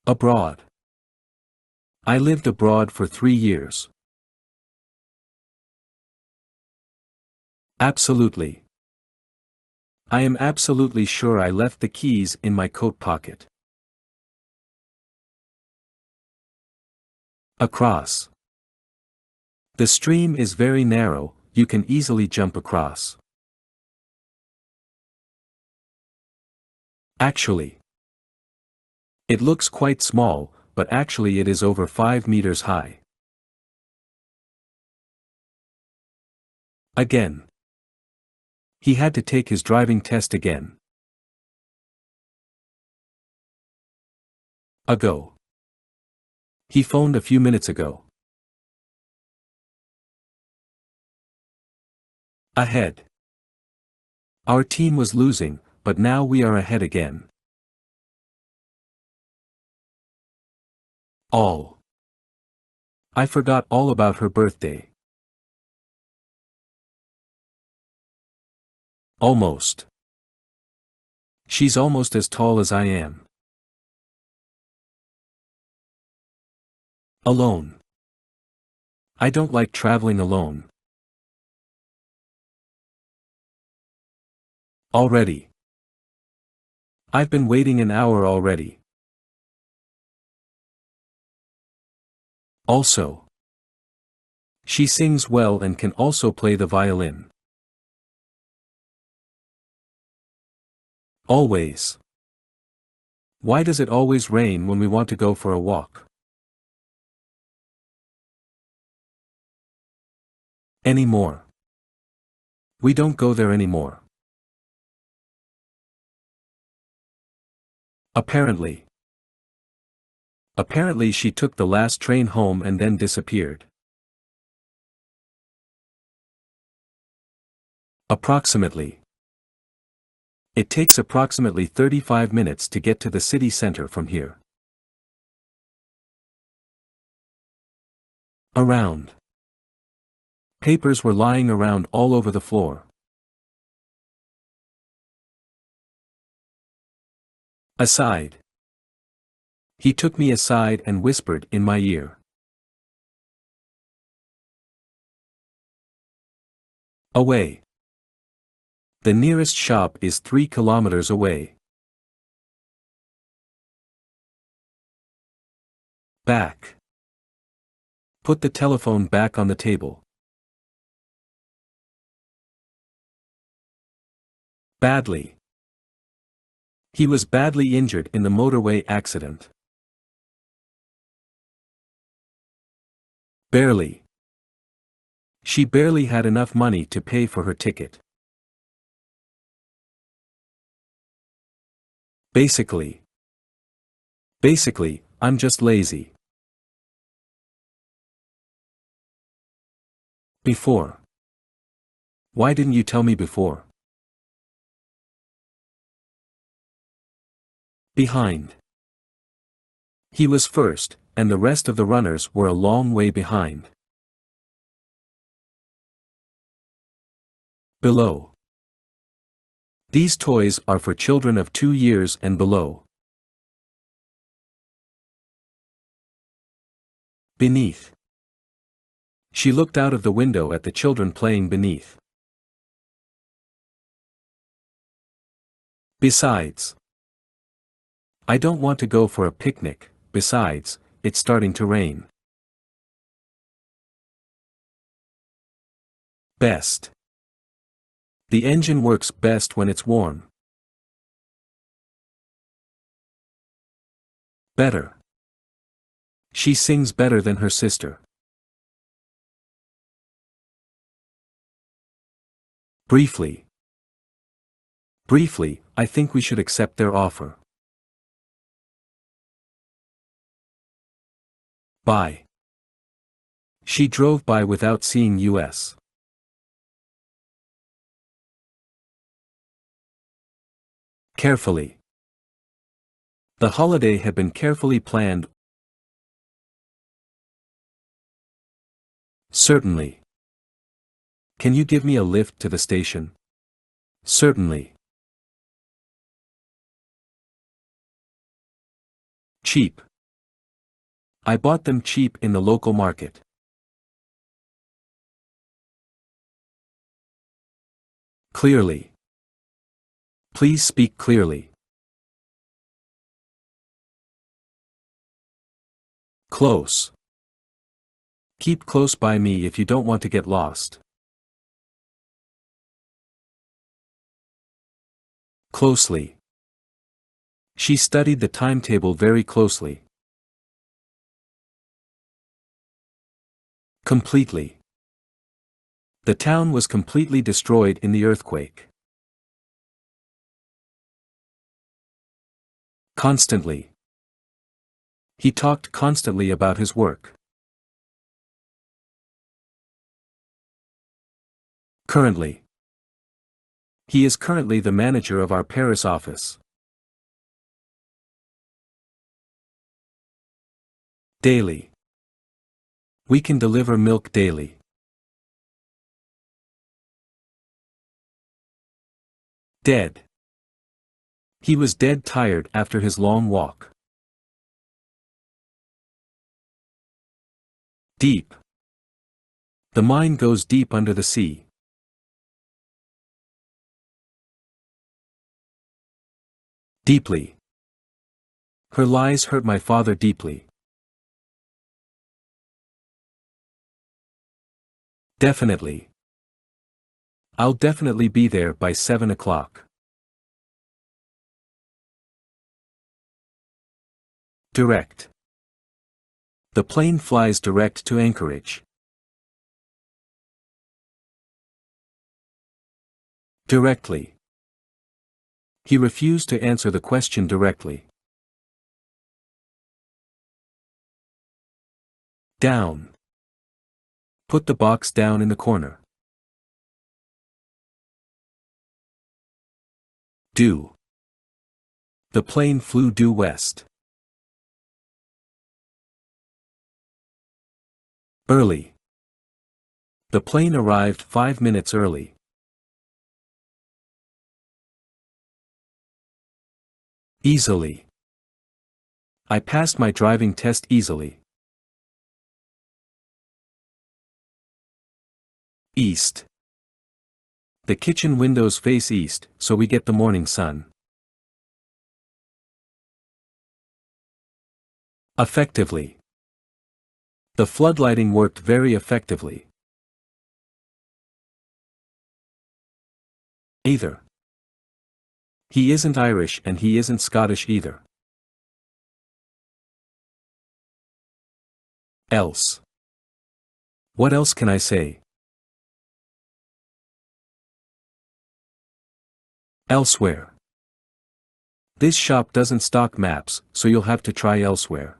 Abroad. I lived abroad for 3 years. Absolutely. I am absolutely sure I left the keys in my coat pocket. Across. The stream is very narrow, you can easily jump across. Actually. It looks quite small, but actually it is over 5 meters high. Again. He had to take his driving test again. Ago. He phoned a few minutes ago. Ahead. Our team was losing, but now we are ahead again. All. I forgot all about her birthday. Almost. She's almost as tall as I am. Alone. I don't like traveling alone. Already. I've been waiting an hour already. Also. She sings well and can also play the violin. Always. Why does it always rain when we want to go for a walk? Anymore. We don't go there anymore. Apparently. Apparently she took the last train home and then disappeared. Approximately. It takes approximately 35 minutes to get to the city center from here. Around. Papers were lying around all over the floor. Aside. He took me aside and whispered in my ear. Away. The nearest shop is 3 kilometers away. Back. Put the telephone back on the table. Badly. He was badly injured in the motorway accident. Barely. She barely had enough money to pay for her ticket. Basically. Basically, I'm just lazy. Before. Why didn't you tell me before? Behind. He was first, and the rest of the runners were a long way behind. Below. These toys are for children of 2 years and below. Beneath. She looked out of the window at the children playing beneath. Besides. I don't want to go for a picnic, besides, it's starting to rain. Best. The engine works best when it's warm. Better. She sings better than her sister. Briefly. Briefly, I think we should accept their offer. By. She drove by without seeing us. Carefully. The holiday had been carefully planned. Certainly. Can you give me a lift to the station? Certainly. Cheap. I bought them cheap in the local market. Clearly. Please speak clearly. Close. Keep close by me if you don't want to get lost. Closely. She studied the timetable very closely. Completely. The town was completely destroyed in the earthquake. Constantly. He talked constantly about his work. Currently. He is currently the manager of our Paris office. Daily. We can deliver milk daily. Dead. He was dead tired after his long walk. Deep. The mine goes deep under the sea. Deeply. Her lies hurt my father deeply. Definitely. I'll definitely be there by 7 o'clock. Direct. The plane flies direct to Anchorage. Directly. He refused to answer the question directly. Down. Put the box down in the corner. Due. The plane flew due west. Early. The plane arrived 5 minutes early. Easily. I passed my driving test easily. East. The kitchen windows face east, so we get the morning sun. Effectively. The floodlighting worked very effectively. Either. He isn't Irish and he isn't Scottish either. Else. What else can I say? Elsewhere. This shop doesn't stock maps, so you'll have to try elsewhere.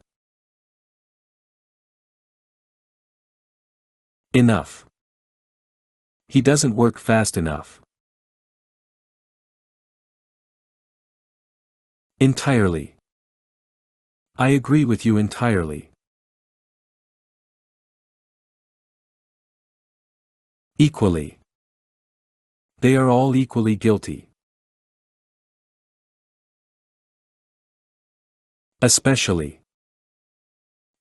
Enough. He doesn't work fast enough. Entirely. I agree with you entirely. Equally. They are all equally guilty. Especially.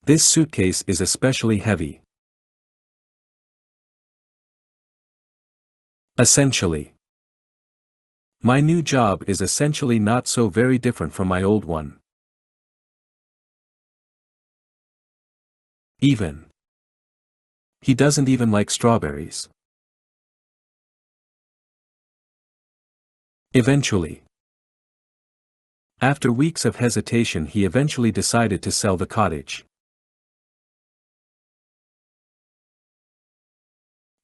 This suitcase is especially heavy. Essentially. My new job is essentially not so very different from my old one. Even. He doesn't even like strawberries. Eventually. After weeks of hesitation, he eventually decided to sell the cottage.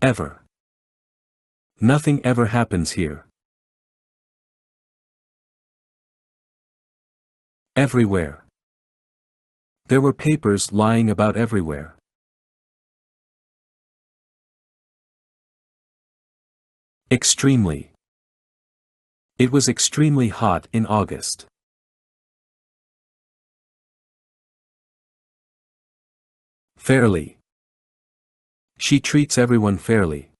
Ever. Nothing ever happens here. Everywhere. There were papers lying about everywhere. Extremely. It was extremely hot in August. Fairly. She treats everyone fairly.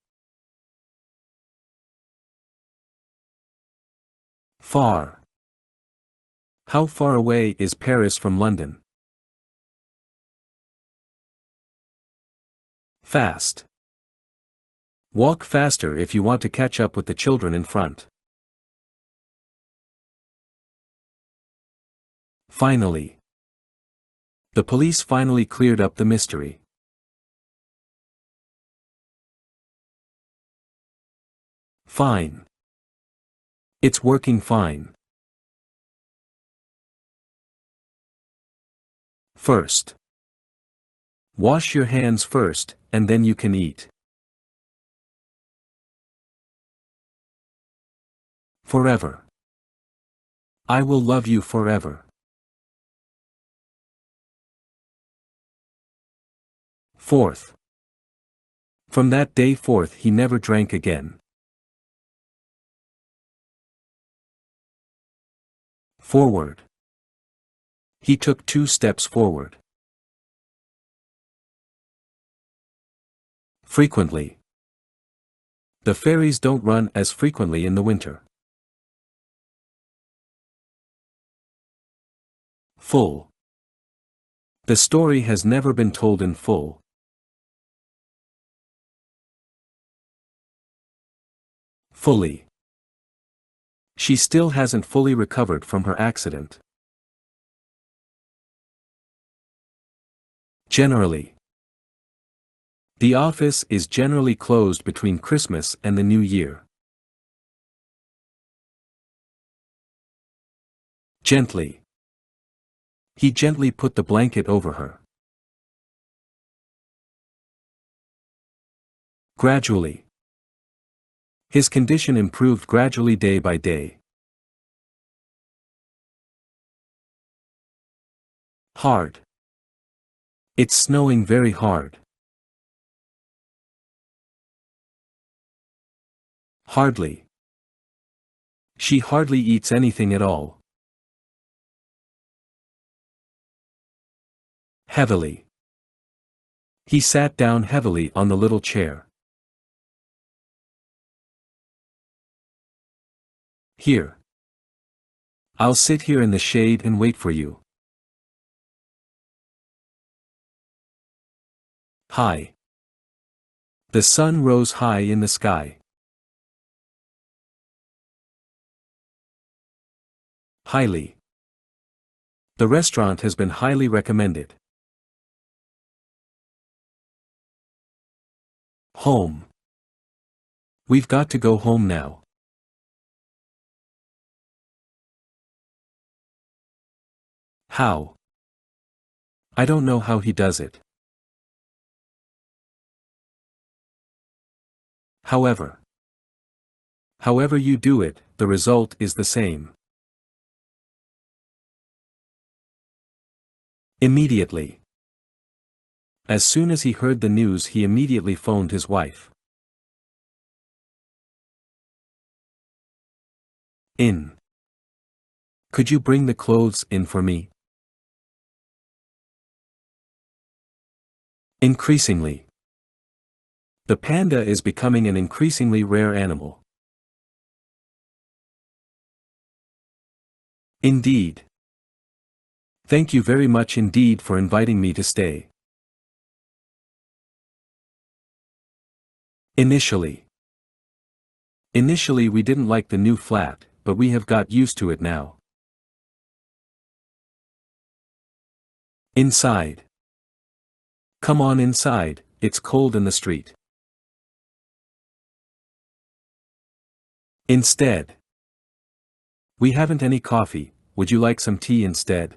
Far. How far away is Paris from London? Fast. Walk faster if you want to catch up with the children in front. Finally. The police finally cleared up the mystery. Fine. It's working fine. First. Wash your hands first, and then you can eat. Forever. I will love you forever. Fourth. From that day forth he never drank again. Forward. He took 2 steps forward. Frequently. The fairies don't run as frequently in the winter. Full. The story has never been told in full. Fully. She still hasn't fully recovered from her accident. Generally. The office is generally closed between Christmas and the New Year. Gently. He gently put the blanket over her. Gradually. His condition improved gradually day by day. Hard. It's snowing very hard. Hardly. She hardly eats anything at all. Heavily. He sat down heavily on the little chair. Here. I'll sit here in the shade and wait for you. High. The sun rose high in the sky. Highly. The restaurant has been highly recommended. Home. We've got to go home now. How? I don't know how he does it. However. However you do it, the result is the same. Immediately. As soon as he heard the news he immediately phoned his wife. In. Could you bring the clothes in for me? Increasingly. The panda is becoming an increasingly rare animal. Indeed. Thank you very much indeed for inviting me to stay. Initially. Initially we didn't like the new flat, but we have got used to it now. Inside. Come on inside, it's cold in the street. Instead. We haven't any coffee, would you like some tea instead?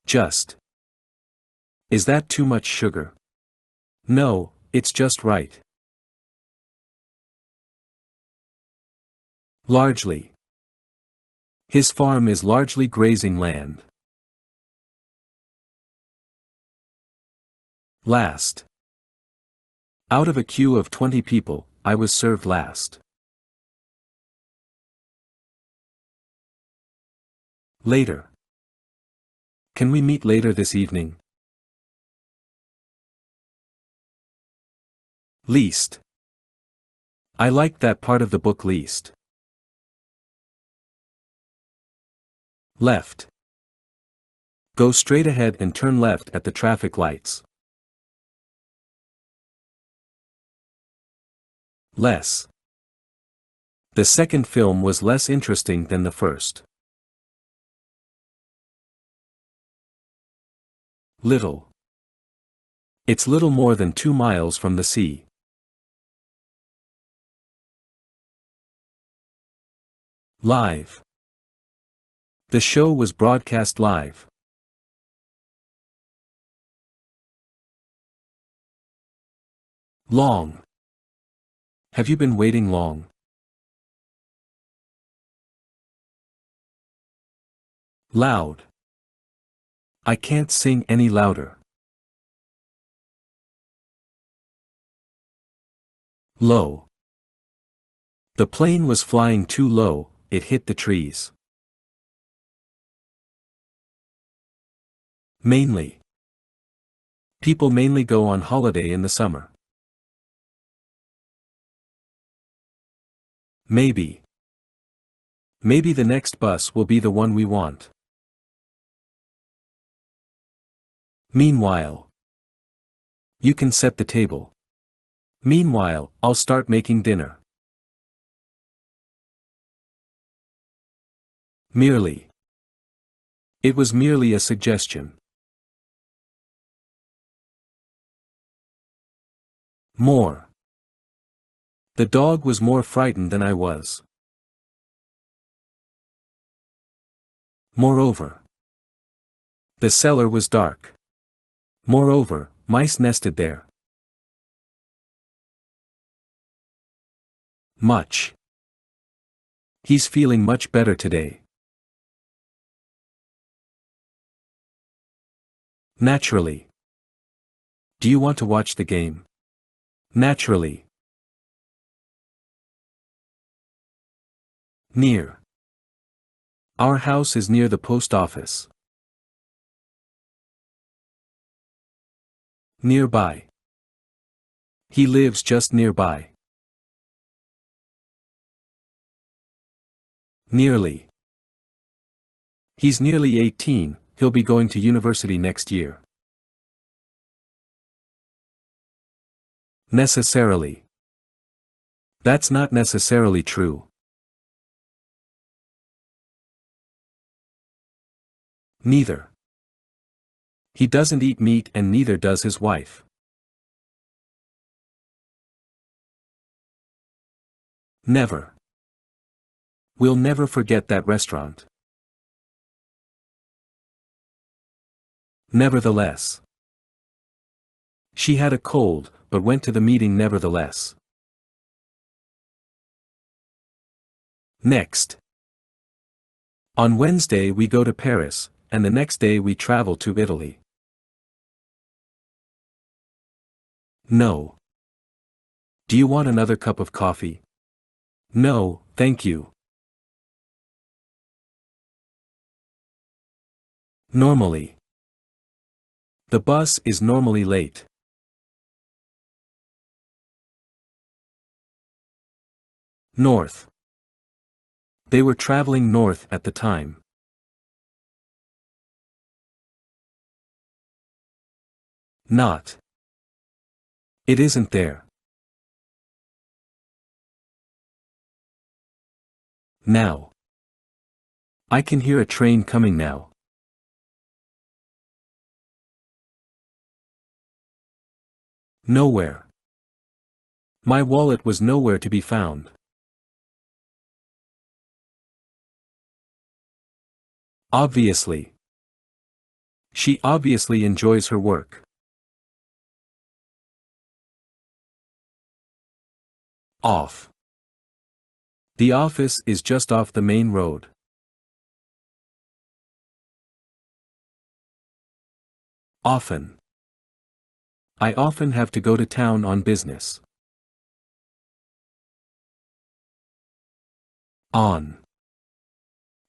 Just. Is that too much sugar? No, it's just right. Largely. His farm is largely grazing land. Last. Out of a queue of 20 people, I was served last. Later. Can we meet later this evening? Least. I liked that part of the book least. Left. Go straight ahead and turn left at the traffic lights. Less. The second film was less interesting than the first. Little. It's little more than 2 miles from the sea. Live. The show was broadcast live. Long. Have you been waiting long? Loud. I can't sing any louder. Low. The plane was flying too low, it hit the trees. Mainly. People mainly go on holiday in the summer. Maybe. Maybe the next bus will be the one we want. Meanwhile. You can set the table. Meanwhile, I'll start making dinner. Merely. It was merely a suggestion. More. The dog was more frightened than I was. Moreover. The cellar was dark. Moreover, mice nested there. Much. He's feeling much better today. Naturally. Do you want to watch the game? Naturally. Near. Our house is near the post office. Nearby. He lives just nearby. Nearly. He's nearly 18, he'll be going to university next year. Necessarily. That's not necessarily true. Neither. He doesn't eat meat and neither does his wife. Never. We'll never forget that restaurant. Nevertheless. She had a cold, but went to the meeting nevertheless. Next. On Wednesday we go to Paris, and the next day we travel to Italy. No. Do you want another cup of coffee? No, thank you. Normally. The bus is normally late. North. They were traveling north at the time. Not. It isn't there. Now. I can hear a train coming now. Nowhere. My wallet was nowhere to be found. Obviously. She obviously enjoys her work. Off. The office is just off the main road. Often. I often have to go to town on business. On.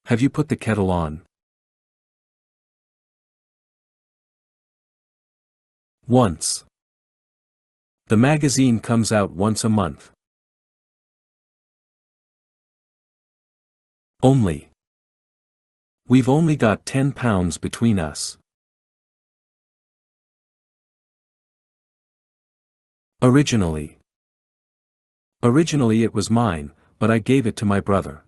Have you put the kettle on? Once. The magazine comes out once a month. Only. We've only got £10 between us. Originally. Originally it was mine, but I gave it to my brother.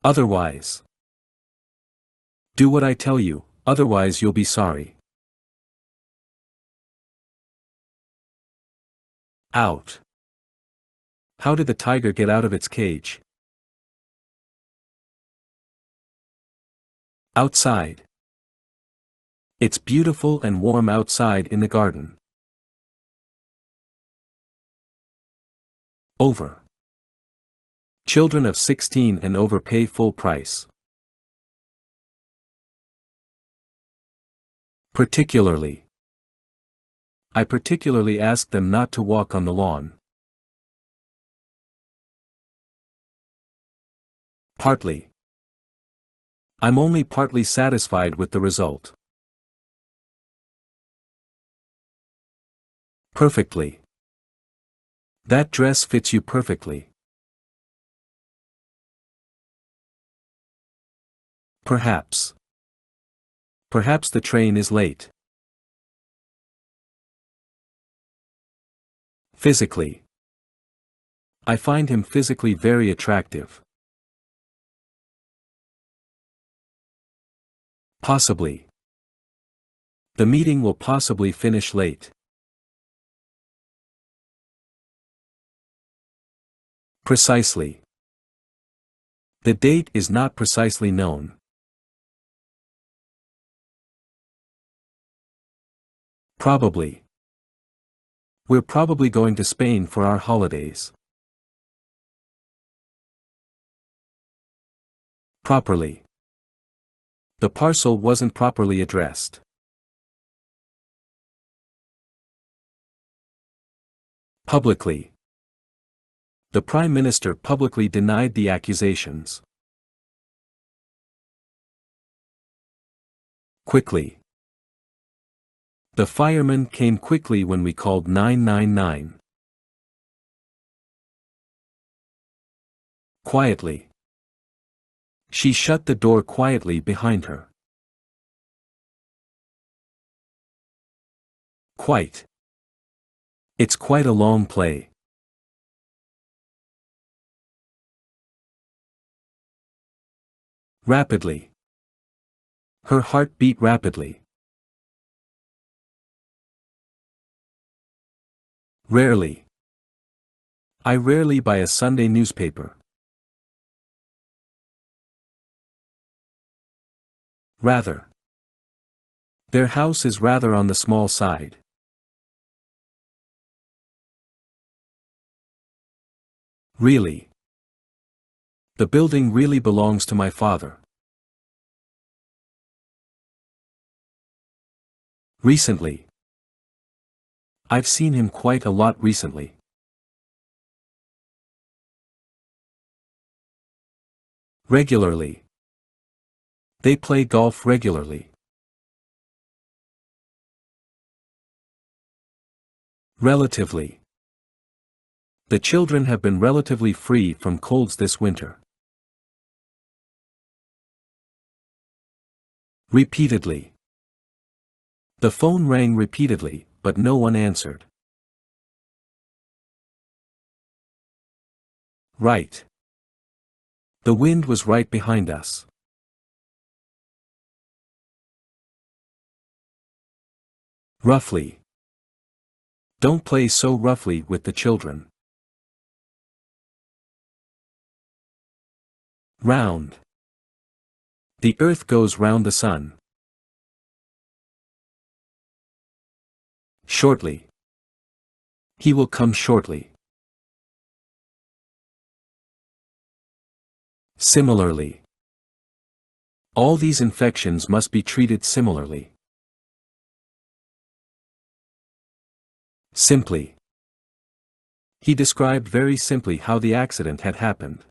Otherwise. Do what I tell you, otherwise you'll be sorry. Out. How did the tiger get out of its cage? Outside. It's beautiful and warm outside in the garden. Over. Children of 16 and over pay full price. Particularly. I particularly asked them not to walk on the lawn. Partly. I'm only partly satisfied with the result. Perfectly. That dress fits you perfectly. Perhaps. Perhaps the train is late. Physically. I find him physically very attractive. Possibly. The meeting will possibly finish late. Precisely. The date is not precisely known. Probably. We're probably going to Spain for our holidays. Properly. The parcel wasn't properly addressed. Publicly. The Prime Minister publicly denied the accusations. Quickly. The fireman came quickly when we called 999. Quietly. She shut the door quietly behind her. Quite. It's quite a long play. Rapidly. Her heart beat rapidly. Rarely. I rarely buy a Sunday newspaper. Rather. Their house is rather on the small side. Really. The building really belongs to my father. Recently. I've seen him quite a lot recently. Regularly. They play golf regularly. Relatively. The children have been relatively free from colds this winter. Repeatedly. The phone rang repeatedly, but no one answered. Right. The wind was right behind us. Roughly. Don't play so roughly with the children. Round. The earth goes round the sun. Shortly. He will come shortly. Similarly. All these infections must be treated similarly. Simply. He described very simply how the accident had happened.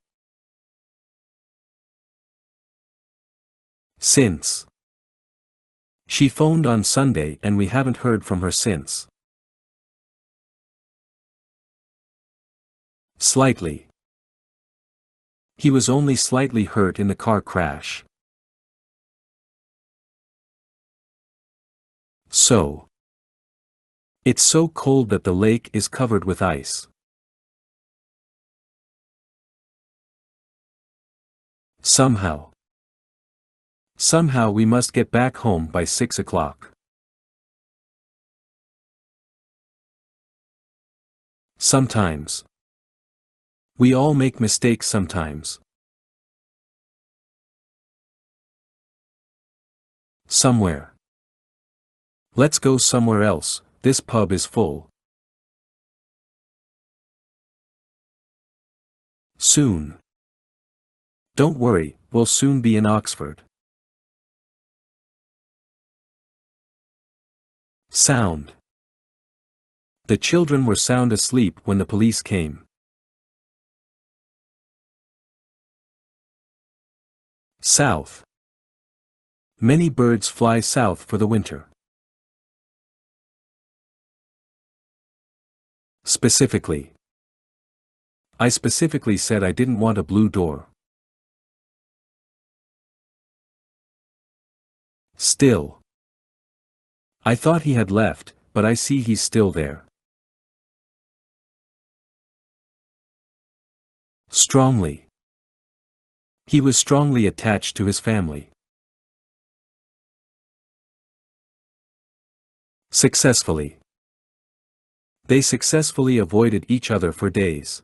Since. She phoned on Sunday and we haven't heard from her since. Slightly. He was only slightly hurt in the car crash. So. It's so cold that the lake is covered with ice. Somehow. Somehow we must get back home by 6 o'clock. Sometimes. We all make mistakes sometimes. Somewhere. Let's go somewhere else, this pub is full. Soon. Don't worry, we'll soon be in Oxford. Sound. The children were sound asleep when the police came. South. Many birds fly south for the winter. Specifically. I specifically said I didn't want a blue door. Still. I thought he had left, but I see he's still there. Strongly. He was strongly attached to his family. Successfully. They successfully avoided each other for days.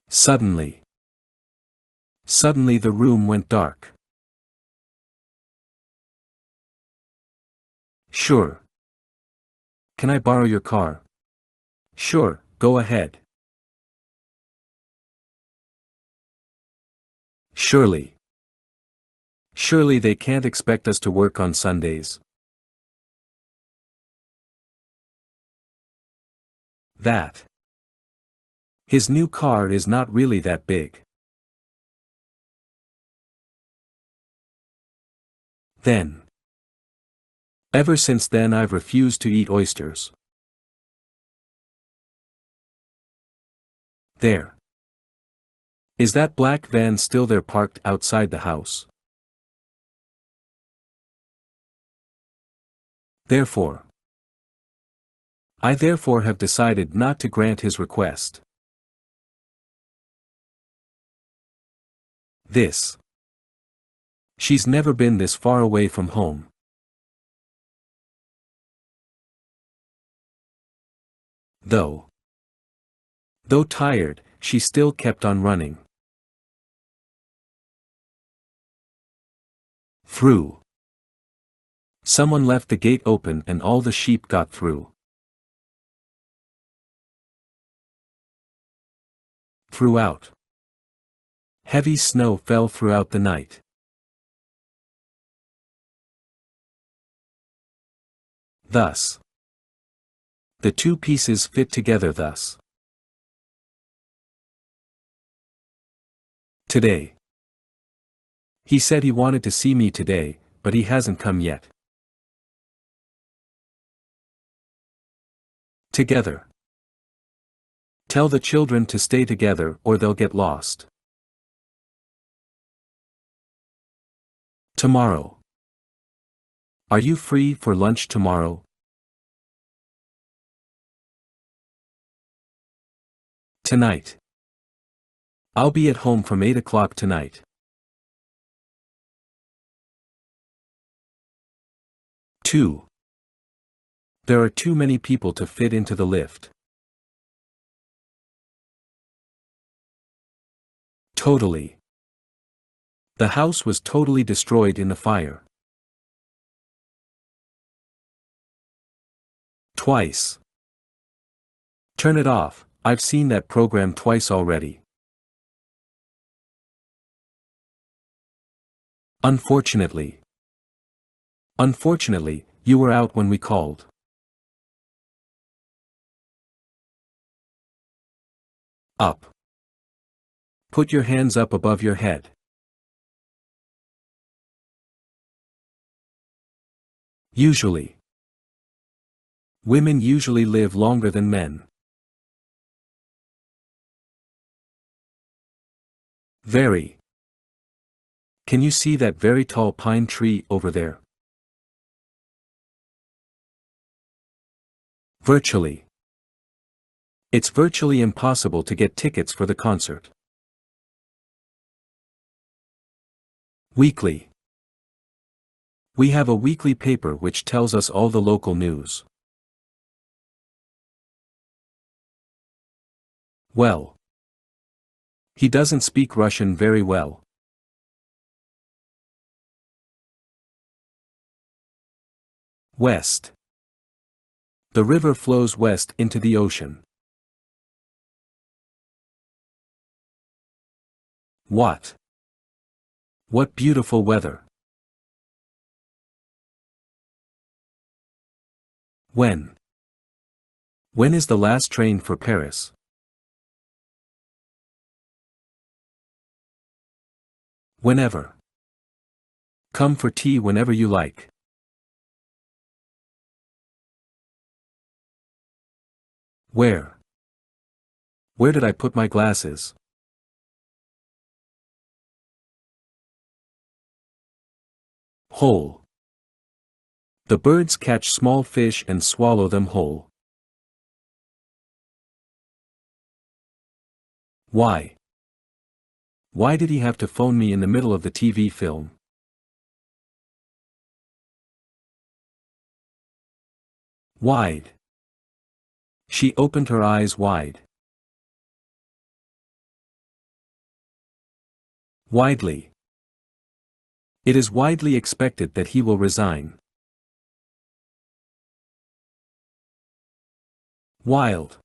Suddenly. Suddenly the room went dark. Sure. Can I borrow your car? Sure, go ahead. Surely. Surely they can't expect us to work on Sundays. That. His new car is not really that big. Then. Ever since then I've refused to eat oysters. There. Is that black van still there parked outside the house? Therefore. I therefore have decided not to grant his request. This. She's never been this far away from home. Though tired, she still kept on running. Through. Someone left the gate open and all the sheep got through. Throughout. Heavy snow fell throughout the night. Thus. The two pieces fit together thus. Today. He said he wanted to see me today, but he hasn't come yet. Together. Tell the children to stay together or they'll get lost. Tomorrow. Are you free for lunch tomorrow? Tonight. I'll be at home from 8 o'clock tonight. Two. There are too many people to fit into the lift. Totally. The house was totally destroyed in the fire. Twice. Turn it off, I've seen that program twice already. Unfortunately. Unfortunately, you were out when we called. Up. Put your hands up above your head. Usually. Women usually live longer than men. Very. Can you see that very tall pine tree over there? Virtually. It's virtually impossible to get tickets for the concert. Weekly. We have a weekly paper which tells us all the local news. Well. He doesn't speak Russian very well. West. The river flows west into the ocean. What? What beautiful weather. When? When is the last train for Paris? Whenever. Come for tea whenever you like. Where? Where did I put my glasses? Whole. The birds catch small fish and swallow them whole. Why? Why did he have to phone me in the middle of the TV film? Wide. She opened her eyes wide. Widely. It is widely expected that he will resign. Wild.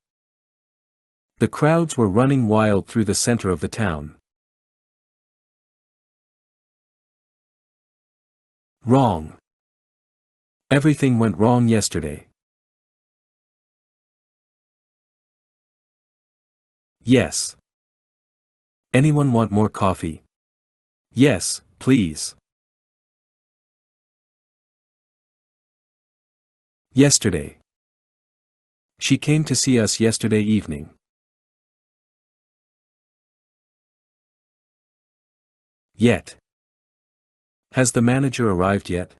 The crowds were running wild through the center of the town. Wrong. Everything went wrong yesterday. Yes. Anyone want more coffee? Yes, please. Yesterday. She came to see us yesterday evening. Yet. Has the manager arrived yet?